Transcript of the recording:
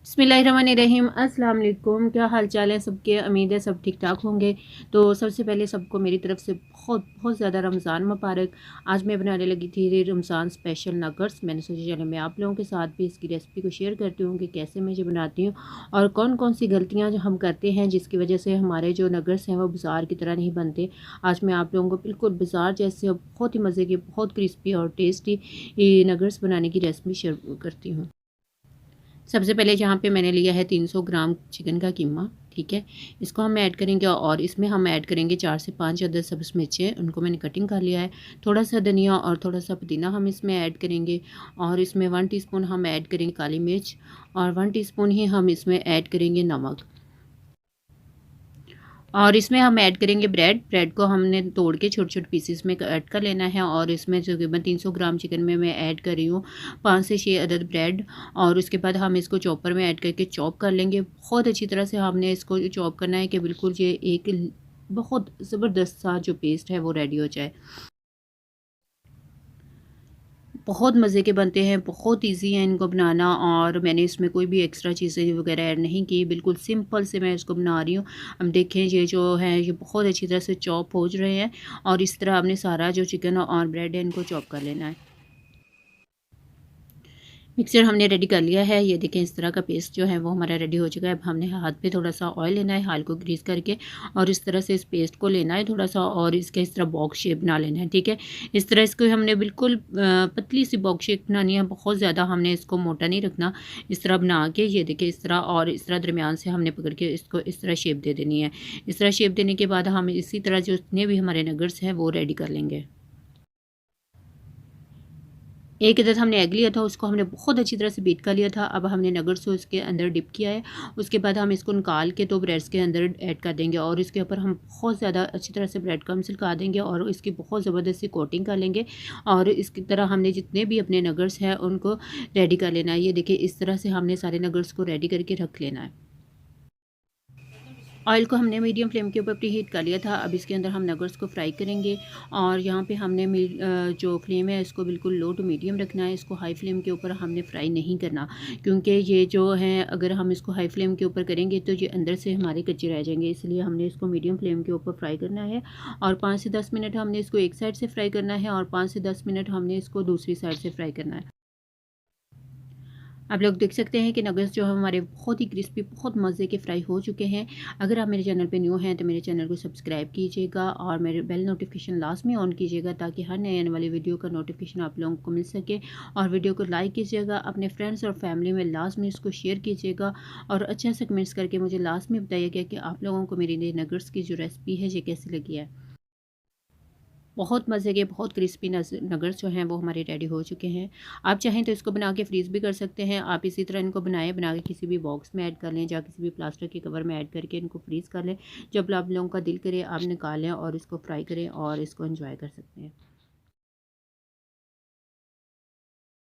बिस्मिल्लाहिर्रहमानिर्रहीम। अस्सलाम वालेकुम। क्या हाल चाल है सबके? उम्मीद है सब ठीक ठाक होंगे। तो सबसे पहले सबको मेरी तरफ से बहुत बहुत ज़्यादा रमज़ान मुबारक। आज मैं बनाने लगी थी रमज़ान स्पेशल नगर्स। मैंने सोचा चलो मैं आप लोगों के साथ भी इसकी रेसिपी को शेयर करती हूँ कि कैसे मैं ये बनाती हूँ और कौन कौन सी गलतियाँ जो हम करते हैं जिसकी वजह से हमारे जो नगर्स हैं वो बाज़ार की तरह नहीं बनते। आज मैं आप लोगों को बिल्कुल बाज़ार जैसे बहुत ही मज़े के, बहुत क्रिस्पी और टेस्टी नगर्स बनाने की रेसिपी शेयर करती हूँ। सबसे पहले यहाँ पे मैंने लिया है 300 ग्राम चिकन का कीमा। ठीक है, इसको हम ऐड करेंगे और इसमें हम ऐड करेंगे 4 से 5 अदद सब्ज़ मिर्चें, उनको मैंने कटिंग कर लिया है। थोड़ा सा धनिया और थोड़ा सा पुदीना हम इसमें ऐड करेंगे और इसमें 1 टीस्पून हम ऐड करेंगे काली मिर्च और 1 टीस्पून ही हम इसमें ऐड करेंगे नमक। और इसमें हम ऐड करेंगे ब्रेड को हमने तोड़ के छोटे छोटे पीसेस में कट कर लेना है। और इसमें तकरीबन 300 ग्राम चिकन में मैं ऐड कर रही हूँ 5 से 6 अदद ब्रेड। और उसके बाद हम इसको चॉपर में ऐड करके चॉप कर लेंगे। बहुत अच्छी तरह से हमने इसको चॉप करना है कि बिल्कुल ये एक बहुत ज़बरदस्त सा जो पेस्ट है वो रेडी हो जाए। बहुत मज़े के बनते हैं, बहुत इजी है इनको बनाना और मैंने इसमें कोई भी एक्स्ट्रा चीज़ें वगैरह ऐड नहीं की, बिल्कुल सिंपल से मैं इसको बना रही हूँ। अब देखें ये जो है ये बहुत अच्छी तरह से चॉप हो रहे हैं और इस तरह आपने सारा जो चिकन और ब्रेड है इनको चॉप कर लेना है। मिक्सर हमने रेडी कर लिया है। ये देखें इस तरह का पेस्ट जो है वो हमारा रेडी हो चुका है। अब हमने हाथ पे थोड़ा सा ऑयल लेना है, हाथ को ग्रीस करके और इस तरह से इस पेस्ट को लेना है थोड़ा सा और इसके इस तरह बॉक्स शेप बना लेना है। ठीक है, इस तरह इसको हमने बिल्कुल पतली सी बॉक्स शेप बनानी है, बहुत ज़्यादा हमने इसको मोटा नहीं रखना। इस तरह बना के ये देखिए इस तरह और इस तरह दरमियान से हमने पकड़ के इसको इस तरह शेप दे देनी है। इस तरह शेप देने के बाद हम इसी तरह जो जितने भी हमारे नगर्स हैं वो रेडी कर लेंगे। एक अदद हमने एग लिया था, उसको हमने बहुत अच्छी तरह से बीट कर लिया था। अब हमने नगर्स को इसके अंदर डिप किया है। उसके बाद हम इसको निकाल के तो ब्रेड्स के अंदर ऐड कर देंगे और इसके ऊपर हम बहुत ज़्यादा अच्छी तरह से ब्रेड क्रम्स लगा देंगे और इसकी बहुत ज़बरदस्त सी कोटिंग कर लेंगे। और इसकी तरह हमने जितने भी अपने नगर्स हैं उनको रेडी कर लेना है। ये देखिए इस तरह से हमने सारे नगर्स को रेडी करके रख लेना है। ऑयल को हमने मीडियम फ्लेम के ऊपर प्री हीट कर लिया था। अब इसके अंदर हम नगर्स को फ्राई करेंगे और यहाँ पे हमने जो फ्लेम है इसको बिल्कुल लो टू मीडियम रखना है। इसको हाई फ्लेम के ऊपर हमने फ्राई नहीं करना, क्योंकि ये जो है अगर हम इसको हाई फ्लेम के ऊपर करेंगे तो ये अंदर से हमारे कच्चे रह जाएंगे, इसलिए हमने इसको मीडियम फ्लेम के ऊपर फ्राई करना है। और 5 से 10 मिनट हमने इसको एक साइड से फ्राई करना है और 5 से 10 मिनट हमने इसको दूसरी साइड से फ्राई करना है। आप लोग देख सकते हैं कि नगेट्स जो है हमारे बहुत ही क्रिस्पी, बहुत मज़े के फ्राई हो चुके हैं। अगर आप मेरे चैनल पे न्यू हैं तो मेरे चैनल को सब्सक्राइब कीजिएगा और मेरे बेल नोटिफिकेशन लाजमी ऑन कीजिएगा ताकि हर नए आने वाली वीडियो का नोटिफिकेशन आप लोगों को मिल सके। और वीडियो को लाइक कीजिएगा, अपने फ्रेंड्स और फैमिली में लाजमी इसको शेयर कीजिएगा और अच्छा से कमेंट्स करके मुझे लाजमी बताइएगा कि आप लोगों को मेरी नई नगेट्स की जो रेसिपी है ये कैसी लगी है। बहुत मज़े के, बहुत क्रिस्पी नगर्स जो हैं वो हमारे रेडी हो चुके हैं। आप चाहें तो इसको बना के फ्रीज़ भी कर सकते हैं। आप इसी तरह इनको बना के किसी भी बॉक्स में ऐड कर लें या किसी भी प्लास्टिक के कवर में ऐड करके इनको फ्रीज़ कर लें। जब आप लोगों का दिल करे आप निकालें और इसको फ्राई करें और इसको एंजॉय कर सकते हैं।